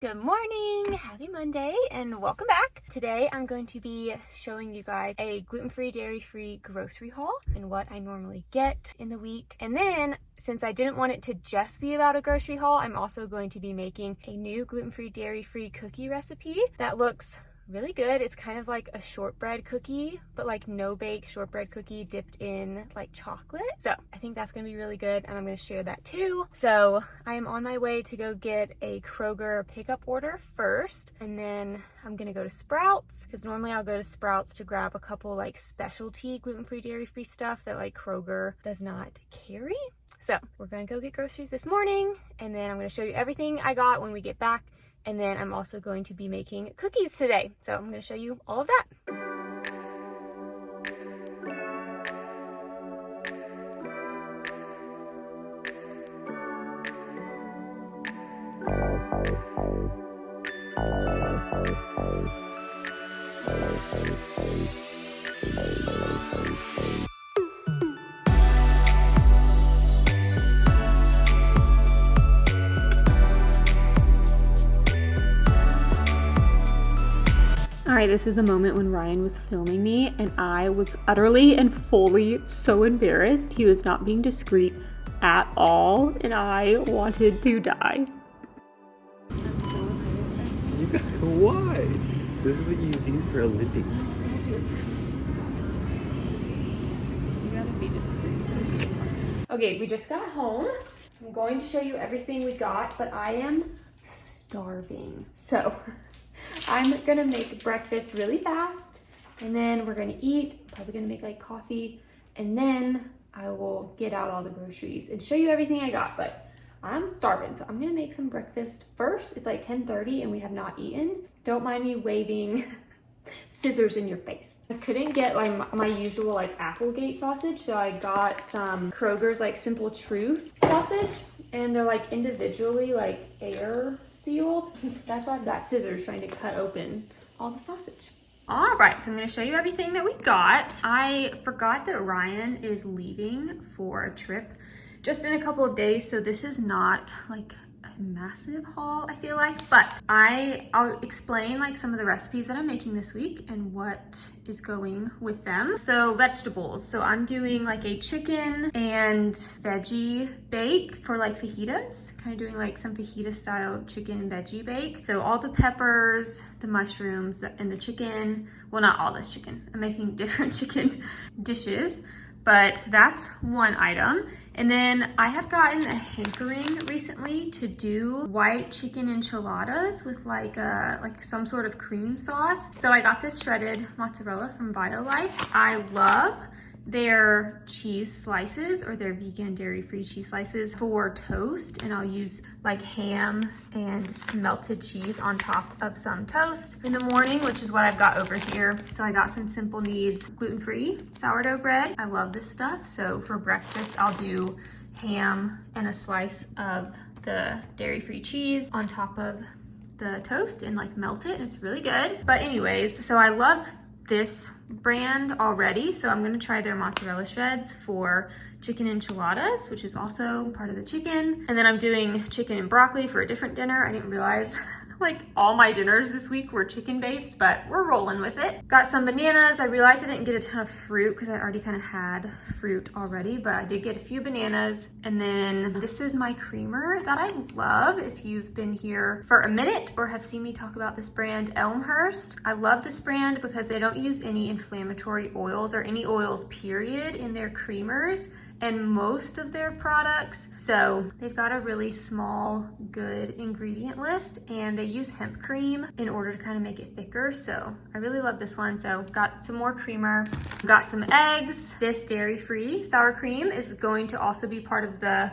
Good morning, happy Monday, and welcome back. Today I'm going to be showing you guys a gluten-free, dairy-free grocery haul and what I normally get in the week. And then, since I didn't want it to just be about a grocery haul, I'm also going to be making a new gluten-free, dairy-free cookie recipe that looks really good. It's kind of like a shortbread cookie, but like no bake shortbread cookie dipped in like chocolate. So I think that's gonna be really good, and I'm gonna share that too. So I am on my way to go get a Kroger pickup order first, and then I'm gonna go to Sprouts, because normally I'll go to Sprouts to grab a couple like specialty gluten-free, dairy-free stuff that like Kroger does not carry. So we're gonna go get groceries this morning, and then I'm gonna show you everything I got when we get back. And then I'm also going to be making cookies today. So I'm going to show you all of that. All right, this is the moment when Ryan was filming me and I was utterly and fully so embarrassed. He was not being discreet at all and I wanted to die. Why? This is what you do for a living. You gotta be discreet. Okay, we just got home. I'm going to show you everything we got, but I am starving. So I'm gonna make breakfast really fast, and then we're gonna eat, probably gonna make like coffee, and then I will get out all the groceries and show you everything I got, but I'm starving, so I'm gonna make some breakfast first. It's like 10:30 and we have not eaten. Don't mind me waving scissors in your face. I couldn't get like my usual like Applegate sausage, so I got some Kroger's like Simple Truth sausage, and they're like individually like air sealed. That's why I've got scissors trying to cut open all the sausage. All right, so I'm gonna show you everything that we got. I forgot that Ryan is leaving for a trip just in a couple of days, so this is not like a massive haul, I feel like, but I'll explain like some of the recipes that I'm making this week and what is going with them. So vegetables, so I'm doing like a chicken and veggie bake for like fajitas, kind of doing like some fajita style chicken and veggie bake. So all the peppers, the mushrooms, and the chicken, well, not all this chicken, I'm making different chicken dishes, but that's one item. And then I have gotten a hankering recently to do white chicken enchiladas with like some sort of cream sauce. So I got this shredded mozzarella from BioLife. I love their cheese slices, or their vegan dairy-free cheese slices, for toast, and I'll use like ham and melted cheese on top of some toast in the morning, which is what I've got over here. So I got some simple needs gluten-free sourdough bread. I love this stuff, so for breakfast I'll do ham and a slice of the dairy-free cheese on top of the toast and like melt it, and it's really good. But anyways, so I love this brand already, so I'm gonna try their mozzarella shreds for chicken enchiladas, which is also part of the chicken. And then I'm doing chicken and broccoli for a different dinner. I didn't realize like all my dinners this week were chicken based, but we're rolling with it. Got some bananas. I realized I didn't get a ton of fruit because I already kind of had fruit already, but I did get a few bananas. And then this is my creamer that I love. If you've been here for a minute or have seen me talk about this brand, Elmhurst. I love this brand because they don't use any inflammatory oils or any oils period in their creamers and most of their products. So they've got a really small, good ingredient list, and they use hemp cream in order to kind of make it thicker. So I really love this one. So got some more creamer, got some eggs. This dairy-free sour cream is going to also be part of the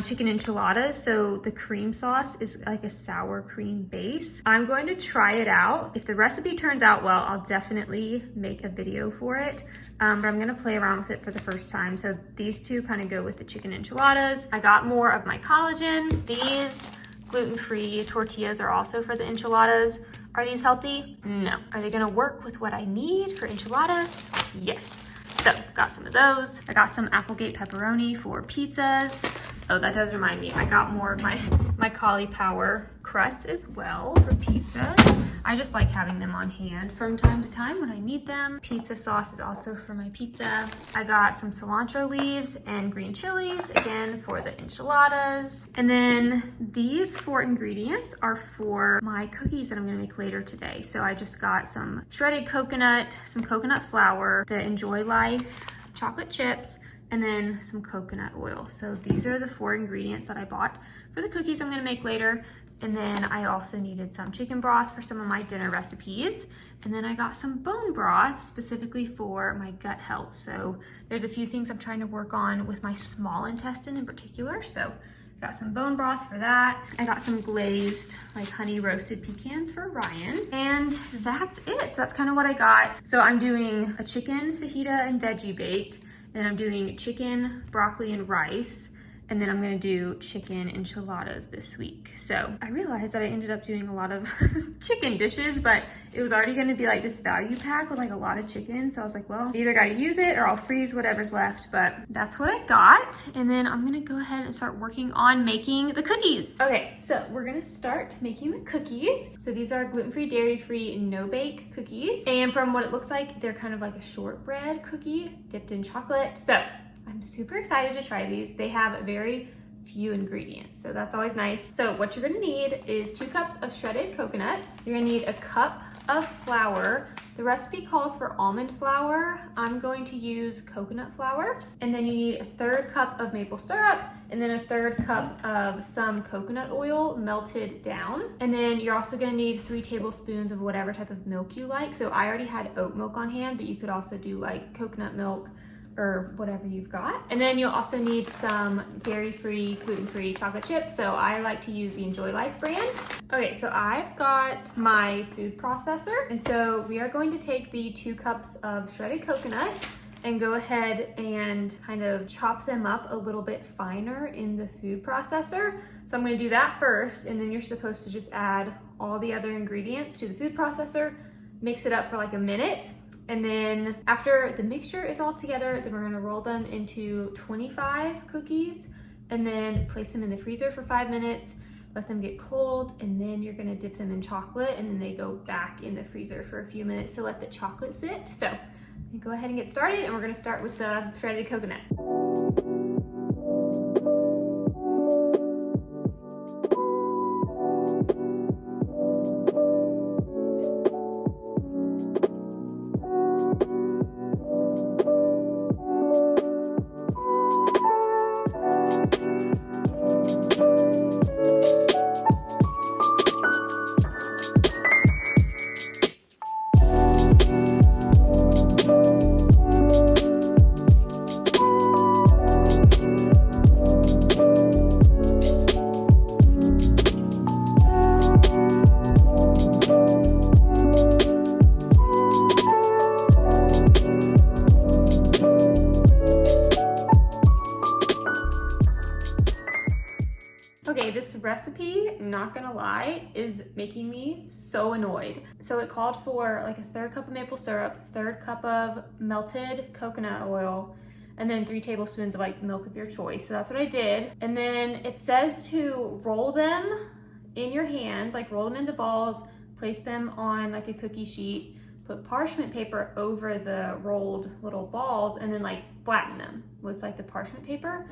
chicken enchiladas. So the cream sauce is like a sour cream base. I'm going to try it out. If the recipe turns out well, I'll definitely make a video for it. But I'm gonna play around with it for the first time. So these two kind of go with the chicken enchiladas. I got more of my collagen. These gluten-free tortillas are also for the enchiladas. Are these healthy? No. Are they gonna work with what I need for enchiladas? Yes. So got some of those. I got some Applegate pepperoni for pizzas. Oh, that does remind me, I got more of my cauliflower crusts as well for pizzas. I just like having them on hand from time to time when I need them. Pizza sauce is also for my pizza. I got some cilantro leaves and green chilies, again, for the enchiladas. And then these 4 ingredients are for my cookies that I'm gonna make later today. So I just got some shredded coconut, some coconut flour, the Enjoy Life chocolate chips, and then some coconut oil. So these are the 4 ingredients that I bought for the cookies I'm gonna make later. And then I also needed some chicken broth for some of my dinner recipes. And then I got some bone broth specifically for my gut health. So there's a few things I'm trying to work on with my small intestine in particular. So I got some bone broth for that. I got some glazed, like honey roasted pecans for Ryan. And that's it. So that's kind of what I got. So I'm doing a chicken fajita and veggie bake. And I'm doing chicken, broccoli, and rice. And then I'm gonna do chicken enchiladas this week. So I realized that I ended up doing a lot of chicken dishes, but it was already gonna be like this value pack with like a lot of chicken. So I was like, well, I either gotta use it or I'll freeze whatever's left, but that's what I got. And then I'm gonna go ahead and start working on making the cookies. Okay, so we're gonna start making the cookies. So these are gluten-free, dairy-free, no-bake cookies. And from what it looks like, they're kind of like a shortbread cookie dipped in chocolate. So I'm super excited to try these. They have very few ingredients, so that's always nice. So what you're gonna need is 2 cups of shredded coconut. You're gonna need a cup of flour. The recipe calls for almond flour. I'm going to use coconut flour. And then you need a 1/3 cup of maple syrup, and then a 1/3 cup of some coconut oil melted down. And then you're also gonna need 3 tablespoons of whatever type of milk you like. So I already had oat milk on hand, but you could also do like coconut milk or whatever you've got. And then you'll also need some dairy-free, gluten-free chocolate chips. So I like to use the Enjoy Life brand. Okay, so I've got my food processor. And so we are going to take the 2 cups of shredded coconut and go ahead and kind of chop them up a little bit finer in the food processor. So I'm gonna do that first, and then you're supposed to just add all the other ingredients to the food processor, mix it up for like a minute. And then after the mixture is all together, then we're gonna roll them into 25 cookies and then place them in the freezer for 5 minutes, let them get cold, and then you're gonna dip them in chocolate, and then they go back in the freezer for a few minutes to let the chocolate sit. So go ahead and get started, and we're gonna start with the shredded coconut. Okay, this recipe, not gonna lie, is making me so annoyed. So it called for like a 1/3 cup of maple syrup, 1/3 cup of melted coconut oil, and then 3 tablespoons of like milk of your choice. So that's what I did. And then it says to roll them in your hands, like roll them into balls, place them on like a cookie sheet, put parchment paper over the rolled little balls, and then like flatten them with like the parchment paper.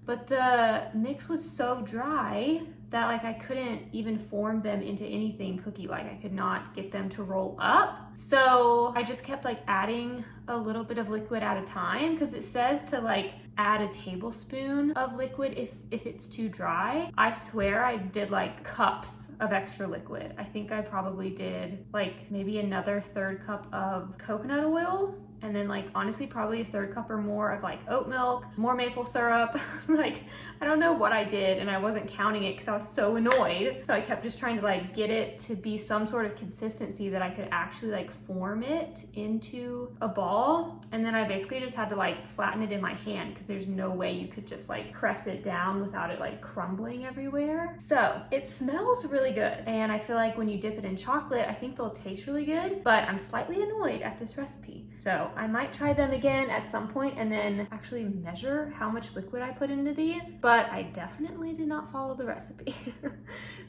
But the mix was so dry that like I couldn't even form them into anything cookie-like. I could not get them to roll up. So I just kept like adding a little bit of liquid at a time, because it says to like add a tablespoon of liquid if it's too dry. I swear I did like cups of extra liquid. I think I probably did like maybe another 1/3 cup of coconut oil, and then like honestly probably a 1/3 cup or more of like oat milk, more maple syrup. Like I don't know what I did, and I wasn't counting it because I was so annoyed. So I kept just trying to like get it to be some sort of consistency that I could actually like form it into a ball. And then I basically just had to like flatten it in my hand, because there's no way you could just like press it down without it like crumbling everywhere. So it smells really good, and I feel like when you dip it in chocolate, I think they'll taste really good, but I'm slightly annoyed at this recipe. So So I might try them again at some point and then actually measure how much liquid I put into these, but I definitely did not follow the recipe.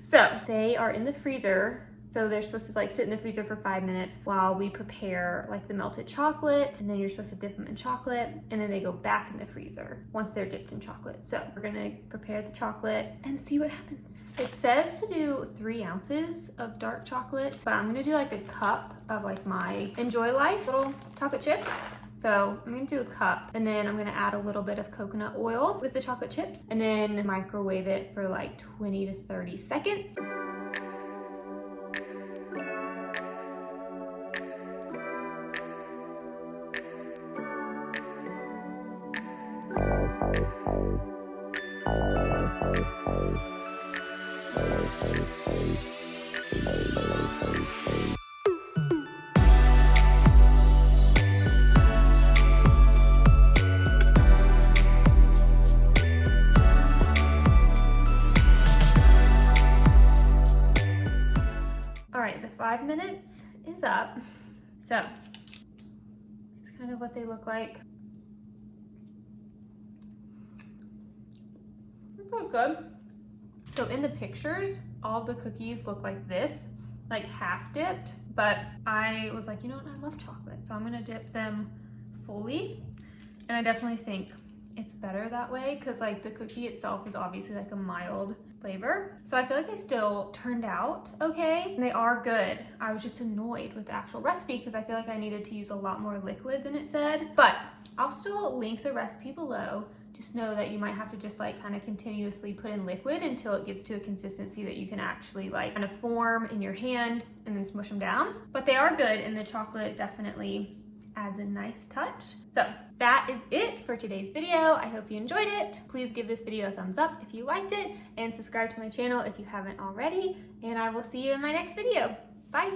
So they are in the freezer. So they're supposed to like sit in the freezer for 5 minutes while we prepare like the melted chocolate, and then you're supposed to dip them in chocolate, and then they go back in the freezer once they're dipped in chocolate. So we're gonna prepare the chocolate and see what happens. It says to do 3 ounces of dark chocolate, but I'm gonna do like a cup of like my Enjoy Life little chocolate chips. So I'm gonna do a cup, and then I'm gonna add a little bit of coconut oil with the chocolate chips, and then microwave it for like 20 to 30 seconds. All right, the 5 minutes is up. So this is kind of what they look like. They look good. So in the pictures, all the cookies look like this, like half dipped, but I was like, you know what, I love chocolate, so I'm gonna dip them fully. And I definitely think it's better that way because like the cookie itself is obviously like a mild flavor. So I feel like they still turned out okay. And they are good. I was just annoyed with the actual recipe because I feel like I needed to use a lot more liquid than it said, but I'll still link the recipe below. Just know that you might have to just like kind of continuously put in liquid until it gets to a consistency that you can actually like kind of form in your hand and then smush them down. But they are good, and the chocolate definitely adds a nice touch. So that is it for today's video. I hope you enjoyed it. Please give this video a thumbs up if you liked it, and subscribe to my channel if you haven't already, and I will see you in my next video. Bye.